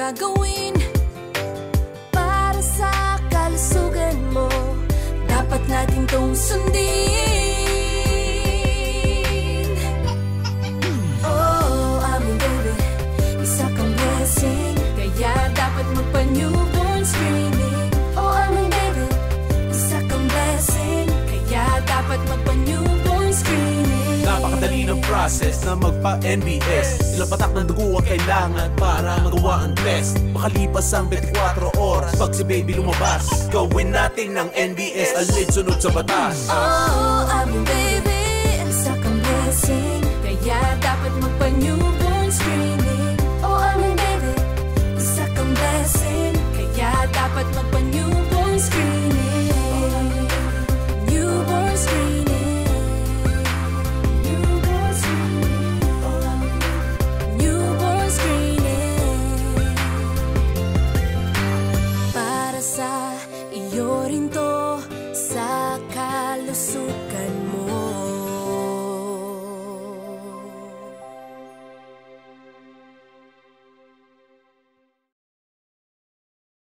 gagawin para sa kalusugan mo. Dapat natin tong sundin. Oh, aming baby, isa kang blessing, kaya dapat magpa-newborn screening. Oh, aming baby, isa kang blessing, kaya dapat magpa-newborn screening. Napakadali ng process na magpa-NBS. Ilang patak ng dugo ang kailangan para magawa ang test. Makalipas ang 24 oras, pag si baby lumabas, gawin natin ng NBS, alin sunod sa batas. Oh, aming baby, isa kang blessing, kaya dapat magpa-newborn